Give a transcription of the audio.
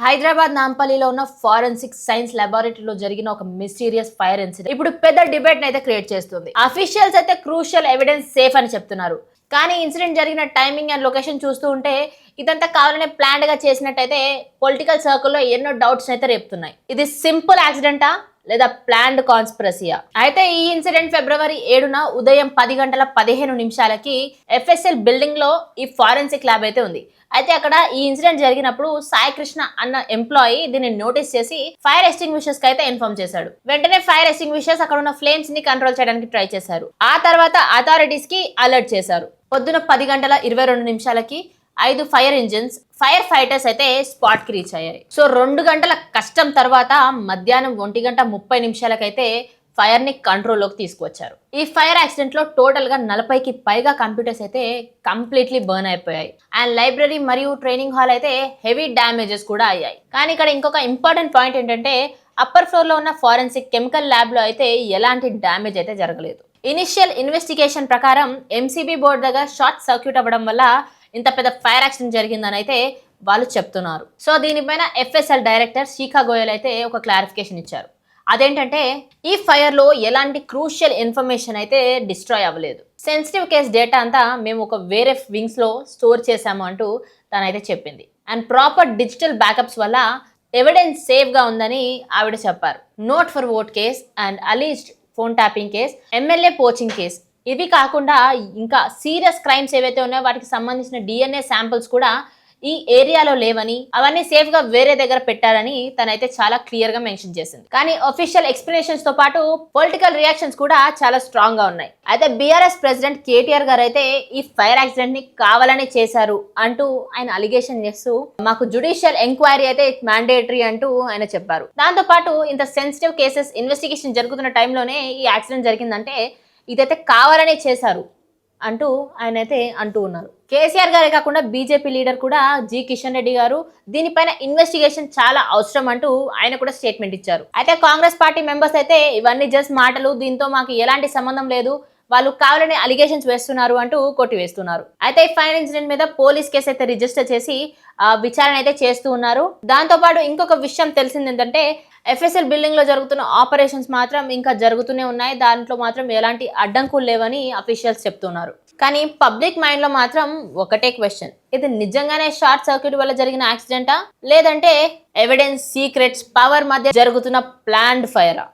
హైదరాబాద్ నాంపల్లిలో ఉన్న forensic science లాబొరేటరీలో జరిగిన ఒక మిస్టీరియస్ ఫైర్ ఇన్సిడెంట్ ఇప్పుడు పెద్ద డిబేట్ అయితే క్రియేట్ చేస్తుంది. అఫీషియల్స్ అయితే క్రూషియల్ ఎవిడెన్స్ సేఫ్ అని చెప్తున్నారు. కానీ ఇన్సిడెంట్ జరిగిన టైమింగ్ అండ్ లొకేషన్ చూస్తూ ఉంటే ఇదంతా కావాలనే ప్లాన్డ్ గా చేసినట్టయితే పొలిటికల్ సర్కిల్లో ఎన్నో డౌట్స్ అయితే రేపుతున్నాయి. ఇది సింపుల్ యాక్సిడెంటా లేదా ప్లాన్డ్ కాన్స్పిరసీయా? అయితే ఈ ఇన్సిడెంట్ ఫిబ్రవరి 7న ఉదయం 10:15 ఎఫ్ఎస్ఎల్ బిల్డింగ్ లో ఈ ఫారెన్సిక్ ల్యాబ్ అయితే ఉంది. అయితే అక్కడ ఈ ఇన్సిడెంట్ జరిగినప్పుడు సాయి కృష్ణ అన్న ఎంప్లాయీ దీన్ని నోటీస్ చేసి ఫైర్ ఎస్టింగ్విషర్స్ కి అయితే ఇన్ఫార్మ్ చేశాడు. వెంటనే ఫైర్ ఎస్టింగ్విషర్స్ అక్కడ ఉన్న ఫ్లేమ్స్ ని కంట్రోల్ చేయడానికి ట్రై చేశారు. ఆ తర్వాత అథారిటీస్ కి అలర్ట్ చేశారు. పొద్దున 10:22 5 ఫైర్ ఇంజిన్స్, ఫైర్ ఫైటర్స్ అయితే స్పాట్ కి రీచ్ అయ్యాయి. సో 2 గంటల కష్టం తర్వాత మధ్యాహ్నం 1:30 అయితే ఫైర్ ని కంట్రోల్లోకి తీసుకువచ్చారు. ఈ ఫైర్ యాక్సిడెంట్ లో టోటల్ గా 40కి పైగా కంప్యూటర్స్ అయితే కంప్లీట్లీ బర్న్ అయిపోయాయి. అండ్ లైబ్రరీ మరియు ట్రైనింగ్ హాల్ అయితే హెవీ డ్యామేజెస్ కూడా అయ్యాయి. కానీ ఇక్కడ ఇంకొక ఇంపార్టెంట్ పాయింట్ ఏంటంటే అప్పర్ ఫ్లోర్ లో ఉన్న ఫారెన్సిక్ కెమికల్ ల్యాబ్ లో అయితే ఎలాంటి డ్యామేజ్ అయితే జరగలేదు. ఇనిషియల్ ఇన్వెస్టిగేషన్ ప్రకారం ఎంసీబీ బోర్డు దగ్గర షార్ట్ సర్క్యూట్ అవ్వడం వల్ల ఇంత పెద్ద ఫైర్ యాక్సిడెంట్ జరిగిందని అయితే వాళ్ళు చెప్తున్నారు. సో దీనిపైన ఎఫ్ఎస్ఎల్ డైరెక్టర్ శిఖా గోయల్ అయితే ఒక క్లారిఫికేషన్ ఇచ్చారు. అదేంటంటే ఈ ఫైర్ లో ఎలాంటి క్రూషియల్ ఇన్ఫర్మేషన్ అయితే డిస్ట్రాయ్ అవ్వలేదు. సెన్సిటివ్ కేస్ డేటా అంతా మేము ఒక వేరే వింగ్స్ లో స్టోర్ చేశాము అంటూ తనైతే చెప్పింది. అండ్ ప్రాపర్ డిజిటల్ బ్యాకప్స్ వల్ల ఎవిడెన్స్ సేఫ్ గా ఉందని ఆవిడ చెప్పారు. Note for vote case and alleged phone tapping case, MLA poaching case, ఇవి కాకుండా ఇంకా సీరియస్ క్రైమ్స్ ఏవైతే ఉన్నాయో వాటికి సంబంధించిన డిఎన్ఏ శాంపిల్స్ కూడా ఈ ఏరియాలో లేవని, అవన్నీ సేఫ్ గా వేరే దగ్గర పెట్టారని తనైతే చాలా క్లియర్ గా మెన్షన్ చేసింది. కానీ అఫీషియల్ ఎక్స్ప్లెనేషన్స్ తో పాటు పొలిటికల్ రియాక్షన్స్ కూడా చాలా స్ట్రాంగ్ గా ఉన్నాయి. అయితే బీఆర్ఎస్ ప్రెసిడెంట్ కేటీఆర్ గారు అయితే ఈ ఫైర్ యాక్సిడెంట్ ని కావాలనే చేశారు అంటూ ఆయన అలిగేషన్ చేస్తూ మాకు జ్యుడిషియల్ ఎంక్వైరీ అయితే మ్యాండేటరీ అంటూ ఆయన చెప్పారు. దాంతో పాటు ఇంత సెన్సిటివ్ కేసెస్ ఇన్వెస్టిగేషన్ జరుగుతున్న టైంలోనే ఈ యాక్సిడెంట్ జరిగిందంటే ఇదైతే కావాలనే చేశారు అంటూ ఆయన అయితే అంటూ ఉన్నారు. కేసీఆర్ గారే కాకుండా బీజేపీ లీడర్ కూడా జి కిషన్ రెడ్డి గారు దీనిపైన ఇన్వెస్టిగేషన్ చాలా అవసరం అంటూ ఆయన కూడా స్టేట్మెంట్ ఇచ్చారు. అయితే కాంగ్రెస్ పార్టీ మెంబర్స్ అయితే ఇవన్నీ జస్ట్ మాటలు, దీంతో మాకు ఎలాంటి సంబంధం లేదు, వాళ్ళు కావాలని అలిగేషన్స్ వేస్తున్నారు అంటూ కొట్టివేస్తున్నారు. అయితే ఈ ఫైర్ ఇన్సిడెంట్ మీద పోలీస్ కేసు అయితే రిజిస్టర్ చేసి విచారణ అయితే చేస్తూ ఉన్నారు. దాంతో పాటు ఇంకొక విషయం తెలిసింది ఏంటంటే ఎఫ్ఎస్ఎల్ బిల్డింగ్ లో జరుగుతున్న ఆపరేషన్స్ మాత్రం ఇంకా జరుగుతూనే ఉన్నాయి. దాంట్లో మాత్రం ఎలాంటి అడ్డంకులు లేవని అఫీషియల్స్ చెప్తున్నారు. కానీ పబ్లిక్ మైండ్ లో మాత్రం ఒకటే క్వశ్చన్, ఇది నిజంగానే షార్ట్ సర్క్యూట్ వల్ల జరిగిన యాక్సిడెంటా లేదంటే ఎవిడెన్స్, సీక్రెట్స్, పవర్ మధ్య జరుగుతున్న ప్లాన్డ్ ఫైరా?